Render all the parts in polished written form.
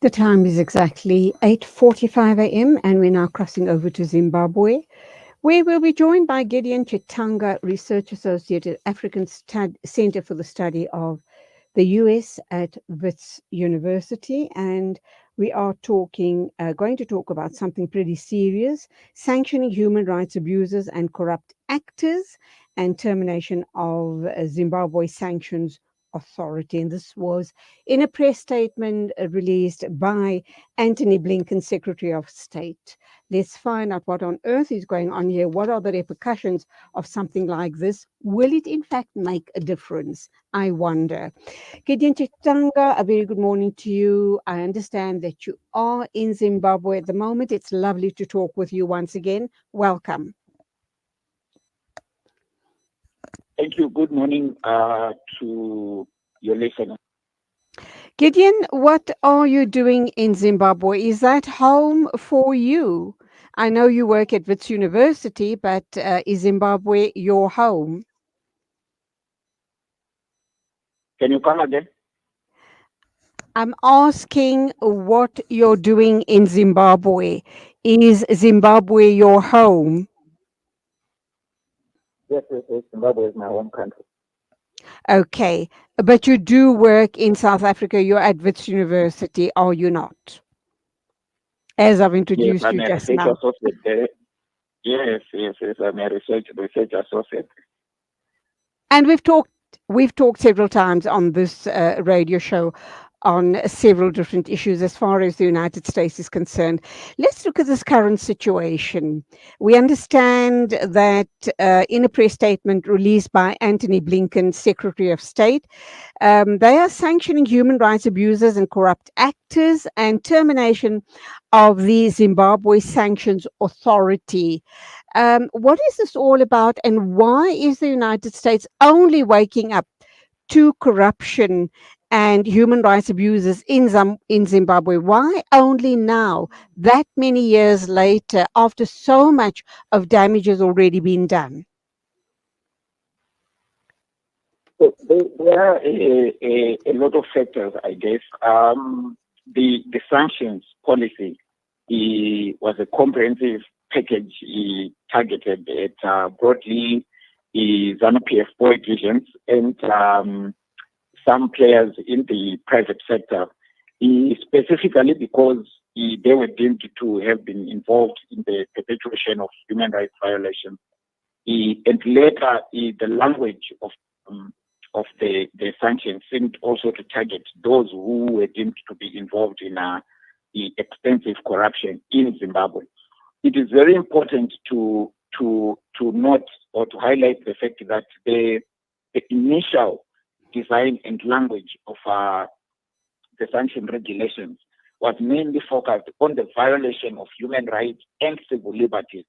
The time is exactly 8:45 a.m. and we're now crossing over to Zimbabwe, where we'll be joined by Gideon Chitanga, Research Associate at African Center for the Study of the US at Wits University. And we are going to talk about something pretty serious: sanctioning human rights abusers and corrupt actors and termination of Zimbabwe Sanctions Authority. And this was in a press statement released by Antony Blinken, Secretary of State. Let's find out what on earth is going on here. What are the repercussions of something like this? Will it in fact make a difference? I wonder. Gideon Chitanga, a very good morning to you. I understand that you are in Zimbabwe at the moment. It's lovely to talk with you once again. Welcome. Thank you. Good morning to your listeners. Gideon, what are you doing in Zimbabwe? Is that home for you? I know you work at Wits University, but is Zimbabwe your home? Can you come again? I'm asking what you're doing in Zimbabwe. Is Zimbabwe your home? Yes. Zimbabwe is my home country. Okay, but you do work in South Africa. You're at Wits University, are you not? As I've Yes, introduced I'm you a just research now. associate there. Yes. I'm a research associate. And we've talked several times on this radio show on several different issues as far as the United States is concerned. Let's look at this current situation. We understand that in a press statement released by Antony Blinken, Secretary of State, they are sanctioning human rights abusers and corrupt actors and termination of the Zimbabwe Sanctions Authority. What is this all about, and why is the United States only waking up to corruption and human rights abuses in Zimbabwe? Why only now, that many years later, after so much of damage has already been done? So there are a lot of factors, I guess. The sanctions policy was a comprehensive package targeted at broadly ZANU-PF politicians and some players in the private sector, specifically because they were deemed to have been involved in the perpetuation of human rights violations. And later, the language of the sanctions seemed also to target those who were deemed to be involved in extensive corruption in Zimbabwe. It is very important to note or to highlight the fact that the initial design and language of the sanction regulations was mainly focused on the violation of human rights and civil liberties,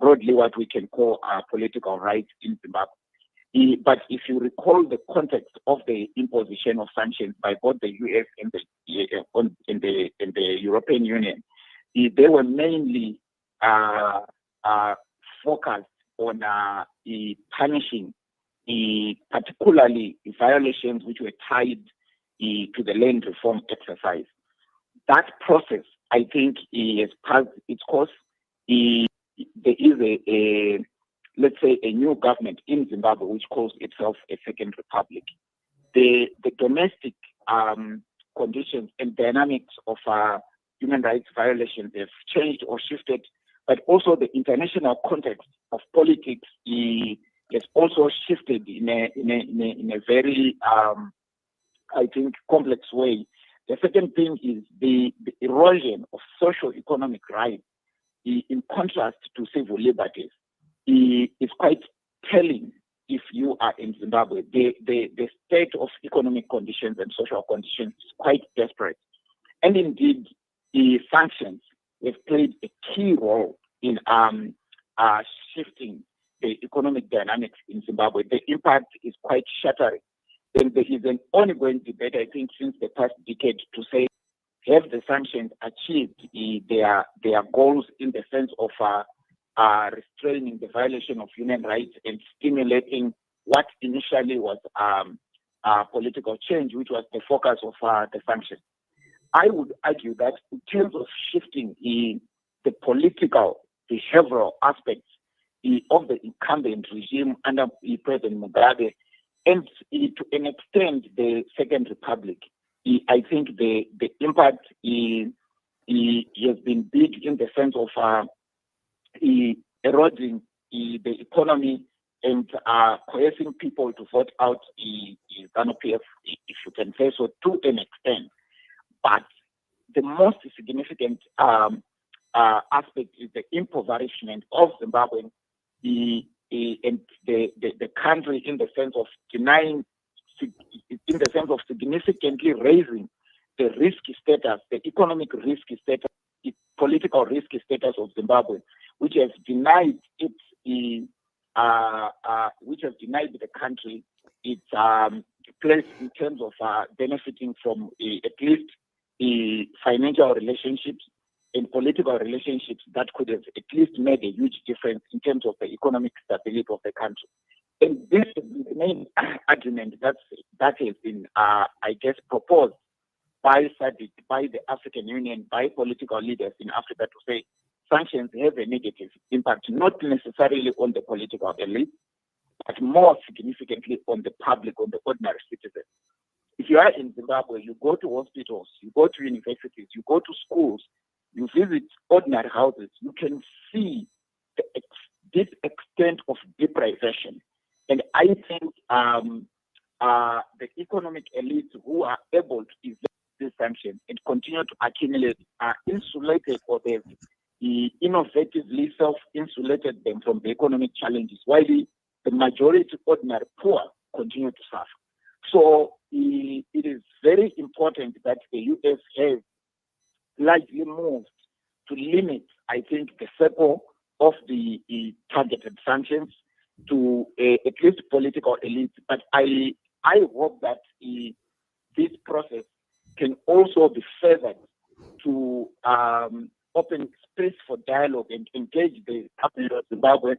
broadly what we can call political rights in Zimbabwe. But if you recall the context of the imposition of sanctions by both the US and the European Union, they were mainly focused on punishing particularly violations which were tied to the land reform exercise. That process, I think, has passed its course. There is let's say, a new government in Zimbabwe which calls itself a second republic. The domestic conditions and dynamics of human rights violations have changed or shifted, but also the international context of politics has also shifted in a very, I think, complex way. The second thing is the erosion of socio-economic rights in contrast to civil liberties. Is quite telling if you are in Zimbabwe. The state of economic conditions and social conditions is quite desperate. And indeed, the sanctions have played a key role in shifting the economic dynamics in Zimbabwe. The impact is quite shattering. And there is an ongoing debate, I think, since the past decade to say, have the sanctions achieved their goals in the sense of restraining the violation of human rights and stimulating what initially was political change, which was the focus of the sanctions. I would argue that in terms of shifting the political, behavioral aspects of the incumbent regime under President Mugabe, and to an extent the Second Republic, I think the impact has been big in the sense of eroding the economy and coercing people to vote out ZANU-PF, if you can say so, to an extent. But the most significant aspect is the impoverishment of Zimbabwe and the country in the sense of significantly raising the risk status, the economic risk status, the political risk status of Zimbabwe, which has denied the country its place in terms of benefiting from at least financial relationships and political relationships that could have at least made a huge difference in terms of the economic stability of the country. And this is the main argument that has been, I guess, proposed by SADC, by the African Union, by political leaders in Africa to say sanctions have a negative impact, not necessarily on the political elite, but more significantly on the public, on the ordinary citizen. If you are in Zimbabwe, you go to hospitals, you go to universities, you go to schools, you visit ordinary houses, you can see the deep extent of deprivation. And I think the economic elites who are able to evade these sanctions and continue to accumulate are insulated, or they've innovatively self-insulated them from the economic challenges, while the majority ordinary poor continue to suffer. So it is very important that the US has largely moved to limit, I think, the circle of the targeted sanctions to at least political elites. But I hope that this process can also be furthered to open space for dialogue and engage the government of Zimbabwe at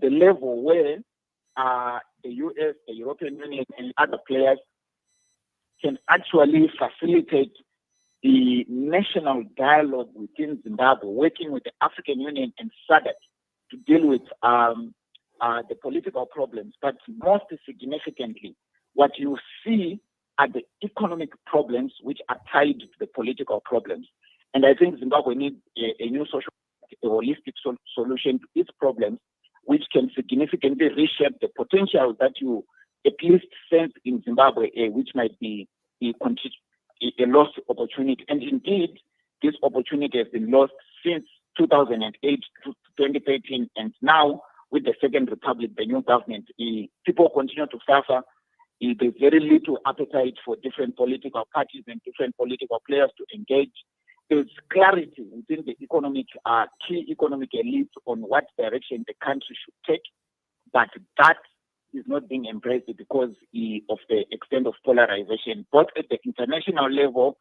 the level where the US, the European Union, and other players can actually facilitate the national dialogue within Zimbabwe, working with the African Union and SADC to deal with the political problems. But most significantly, what you see are the economic problems which are tied to the political problems. And I think Zimbabwe needs a new social, a holistic solution to its problems, which can significantly reshape the potential that you at least sense in Zimbabwe, which might be a lost opportunity. And indeed, this opportunity has been lost since 2008 to 2013, and now with the Second Republic, the new government, people continue to suffer. There's very little appetite for different political parties and different political players to engage. There's clarity within the key economic elites on what direction the country should take, but that is not being embraced because of the extent of polarization, both at the international level,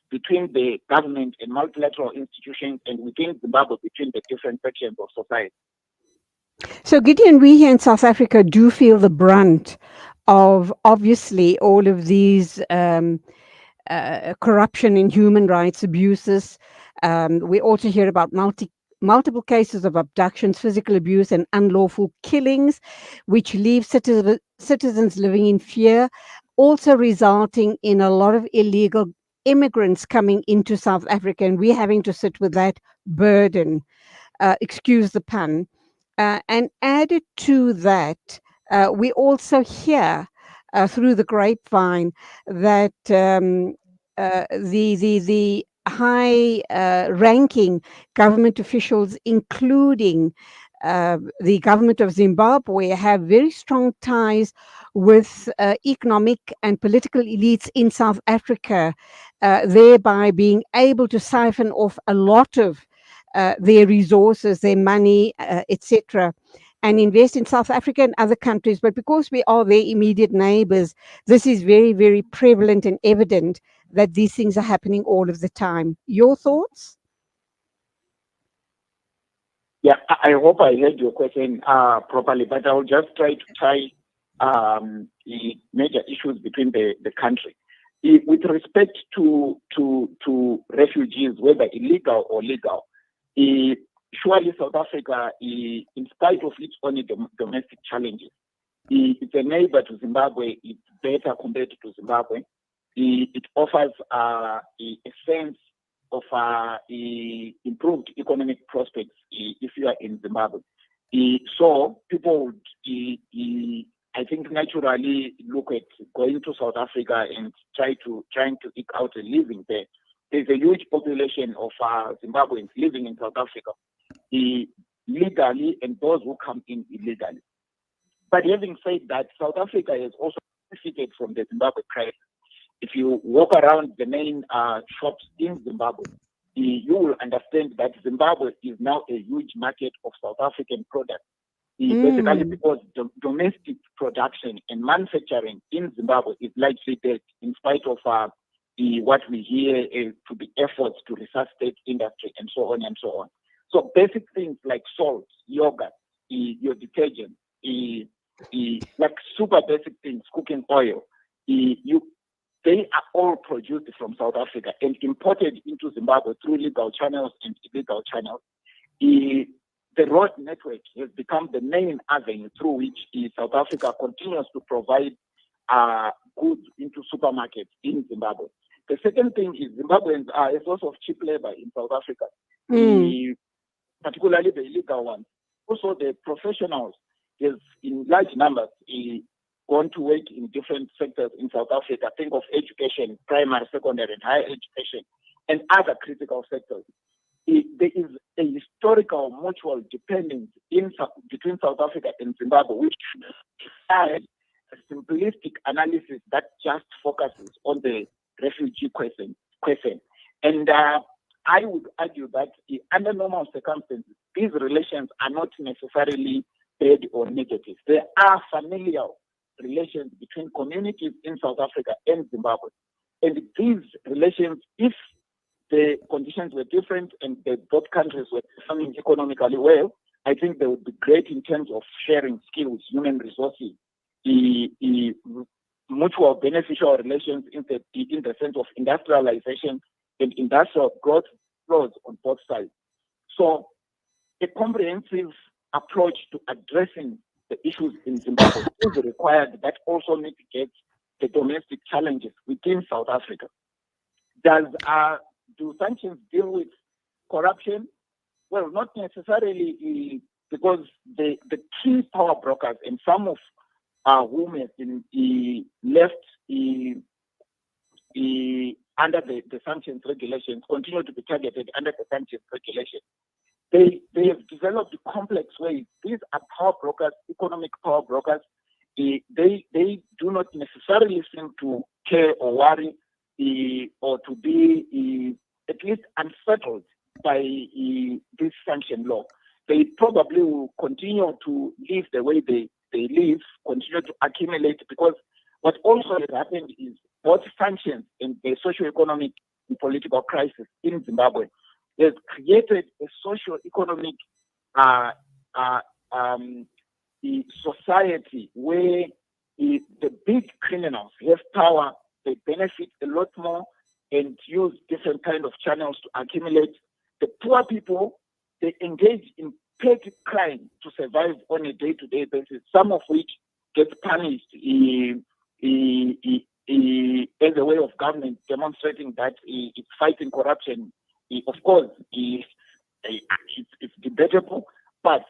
between the government and multilateral institutions, and within Zimbabwe between the different sections of society. So, Gideon, we here in South Africa do feel the brunt of, obviously, all of these corruption and human rights abuses. We also hear about multiple cases of abductions, physical abuse, and unlawful killings, which leave citizens living in fear, also resulting in a lot of illegal immigrants coming into South Africa, and we're having to sit with that burden, excuse the pun. And added to that, we also hear through the grapevine that the high-ranking government officials, including the government of Zimbabwe, have very strong ties with economic and political elites in South Africa, thereby being able to siphon off a lot of their resources, their money, etc., and invest in South Africa and other countries. But because we are their immediate neighbors, this is very, very prevalent and evident that these things are happening all of the time. Your thoughts? Yeah, I hope I heard your question properly, but I'll just try to tie the major issues between the country. With respect to refugees, whether illegal or legal, surely South Africa, in spite of its own domestic challenges, it's a neighbor to Zimbabwe. It's better compared to Zimbabwe. It offers a sense of improved economic prospects if you are in Zimbabwe. So people would, I think, naturally look at going to South Africa and trying to eke out a living there. There's a huge population of Zimbabweans living in South Africa, legally, and those who come in illegally. But having said that, South Africa has also benefited from the Zimbabwe crisis. If you walk around the main shops in Zimbabwe, you will understand that Zimbabwe is now a huge market of South African products. Basically, because the domestic production and manufacturing in Zimbabwe is largely dead, in spite of what we hear to be efforts to resuscitate industry and so on and so on. So basic things like salt, yogurt, your detergent, like super basic things, cooking oil, they are all produced from South Africa and imported into Zimbabwe through legal channels and illegal channels. The road network has become the main avenue through which South Africa continues to provide goods into supermarkets in Zimbabwe. The second thing is Zimbabweans are a source of cheap labor in South Africa, particularly the illegal ones. Also, the professionals, is in large numbers, gone to work in different sectors in South Africa. Think of education, primary, secondary, and higher education, and other critical sectors. There is a historical mutual dependence between South Africa and Zimbabwe, which provides a simplistic analysis that just focuses on the refugee question. And I would argue that under normal circumstances, these relations are not necessarily bad or negative. There are familial relations between communities in South Africa and Zimbabwe. And these relations, if the conditions were different and both countries were performing economically well, I think they would be great in terms of sharing skills, human resources, mutual beneficial relations in the sense of industrialization and industrial growth flows on both sides. So a comprehensive approach to addressing the issues in Zimbabwe is required that also mitigates the domestic challenges within South Africa. Do sanctions deal with corruption? Well, not necessarily, because the key power brokers, and some of whom have been left under the sanctions regulations, continue to be targeted under the sanctions regulations. They have developed complex ways. These are power brokers, economic power brokers. They do not necessarily seem to care or worry or to be at least unsettled by this sanction law. They probably will continue to live the way they live, continue to accumulate, because what also has happened is both sanctions and the socio-economic and political crisis in Zimbabwe has created a socio-economic society where the big criminals have power, they benefit a lot more and use different kind of channels to accumulate. The poor people, they engage in petty crime to survive on a day-to-day basis, some of which get punished as a way of government demonstrating that it's fighting corruption. Of course, it's debatable, but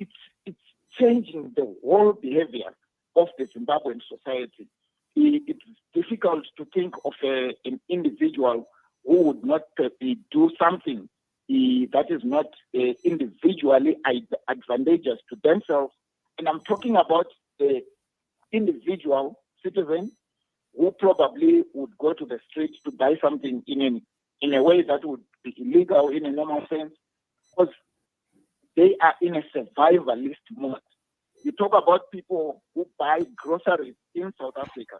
it's changing the whole behavior of the Zimbabwean society. It's difficult to think of an individual who would not do something that is not individually advantageous to themselves. And I'm talking about the individual citizen who probably would go to the street to buy something in a way that would be illegal in a normal sense, because they are in a survivalist mode. You talk about people who buy groceries in South Africa,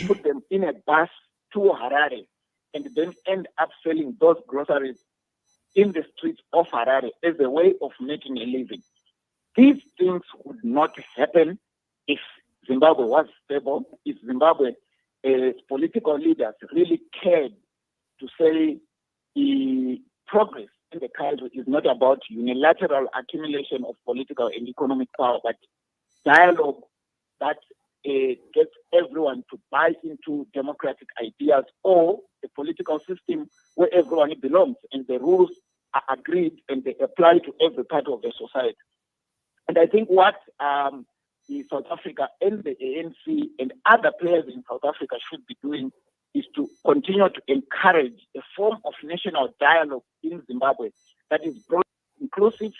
put them in a bus to Harare, and then end up selling those groceries in the streets of Harare as a way of making a living. These things would not happen if Zimbabwe was stable, if Zimbabwe political leaders really cared to say the progress in the country is not about unilateral accumulation of political and economic power, but dialogue that gets everyone to buy into democratic ideas or a political system where everyone belongs and the rules are agreed and they apply to every part of the society. And I think what South Africa and the ANC and other players in South Africa should be doing is to continue to encourage a form of national dialogue in Zimbabwe that is broad, inclusive.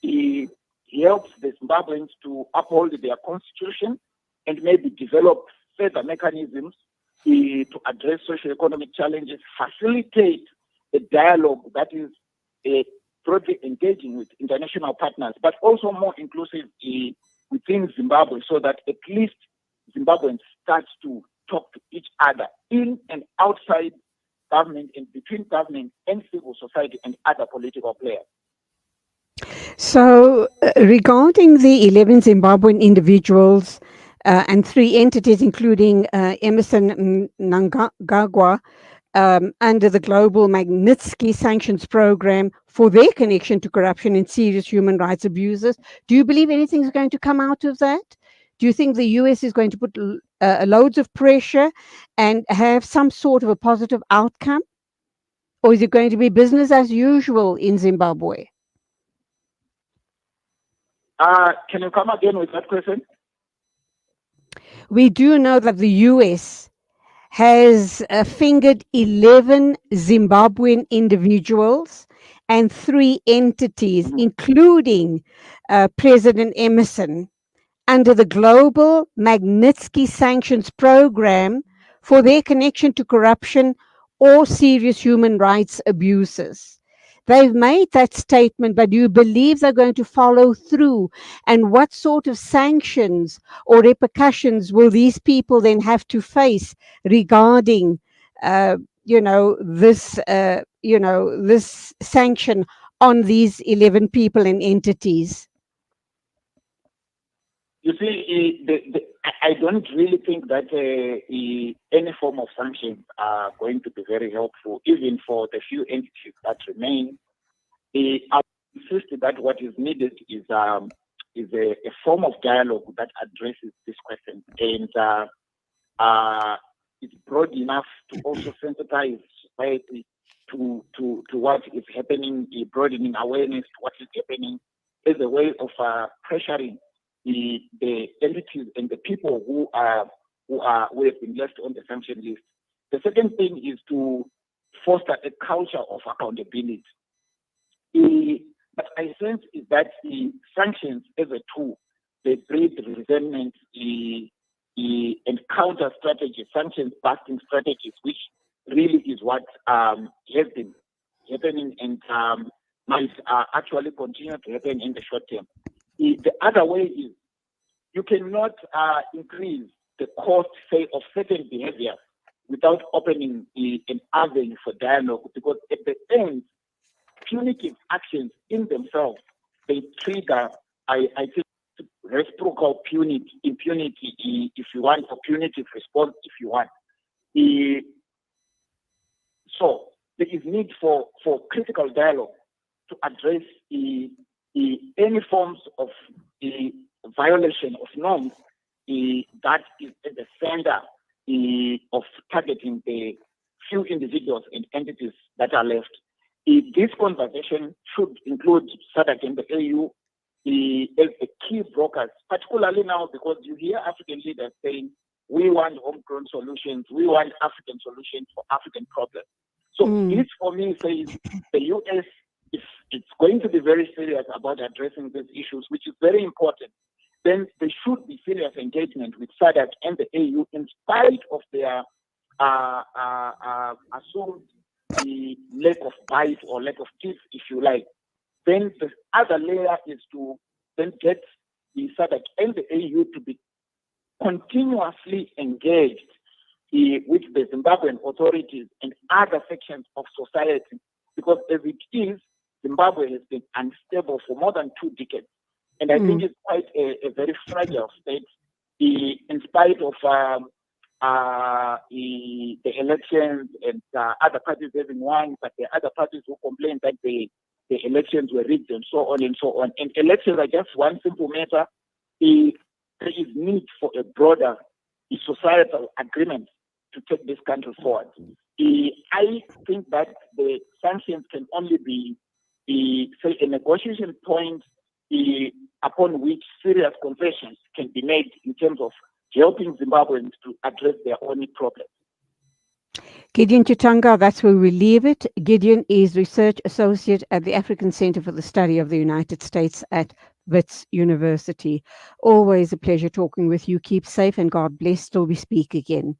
It helps the Zimbabweans to uphold their constitution and maybe develop further mechanisms to address socio-economic challenges, facilitate a dialogue that is broadly engaging with international partners, but also more inclusive within Zimbabwe, so that at least Zimbabweans start to talk to each other in and outside government and between government and civil society and other political players. So, regarding the 11 Zimbabwean individuals and 3 entities, including Emerson Mnangagwa, under the global Magnitsky sanctions program for their connection to corruption and serious human rights abuses, do you believe anything is going to come out of that? Do you think the US is going to put loads of pressure and have some sort of a positive outcome? Or is it going to be business as usual in Zimbabwe? Can you come again with that question? We do know that the US has fingered 11 Zimbabwean individuals and 3 entities, including President Emerson, under the global Magnitsky sanctions program for their connection to corruption or serious human rights abuses. They've made that statement, but do you believe they're going to follow through? And what sort of sanctions or repercussions will these people then have to face regarding, this sanction on these 11 people and entities? You see, I don't really think that any form of sanctions are going to be very helpful, even for the few entities that remain. I insist that what is needed is a form of dialogue that addresses this question, and it's broad enough to also sensitize society to what is happening, broadening awareness to what is happening, as a way of pressuring the entities and the people who have been left on the sanction list. The second thing is to foster a culture of accountability. But I sense is that the sanctions as a tool, they breed resentment and counter strategies, sanctions busting strategies, which really is what has been happening and might actually continue to happen in the short term. The other way is you cannot increase the cost, say, of certain behavior without opening an avenue for dialogue, because at the end, punitive actions in themselves, they trigger, I think, reciprocal impunity, if you want, or punitive response, if you want. So there is need for critical dialogue to address any forms of violation of norms that is at the center of targeting the few individuals and entities that are left. This conversation should include SADC and the AU as the key brokers, particularly now because you hear African leaders saying, we want homegrown solutions, we want African solutions for African problems. So this for me says the US, if it's going to be very serious about addressing these issues, which is very important, then there should be serious engagement with SADC and the AU in spite of their assumed lack of bite or lack of teeth, if you like. Then the other layer is to then get the SADC and the AU to be continuously engaged with the Zimbabwean authorities and other sections of society, because as it is, Zimbabwe has been unstable for more than 2 decades. And I think it's quite a very fragile state, in spite of the elections and other parties having won, but the other parties who complained that the elections were rigged and so on and so on. And elections are just one simple matter. There is need for a broader societal agreement to take this country forward. I think that the sanctions can only be, say, a negotiation point upon which serious concessions can be made in terms of helping Zimbabweans to address their own problems. Gideon Chitanga, that's where we leave it. Gideon is Research Associate at the African Center for the Study of the United States at Wits University. Always a pleasure talking with you. Keep safe and God bless till we speak again.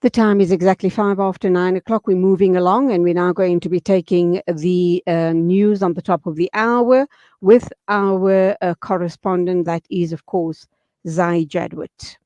The time is exactly 5 after 9 o'clock. We're moving along and we're now going to be taking the news on the top of the hour with our correspondent. That is, of course, Zai Jadwit.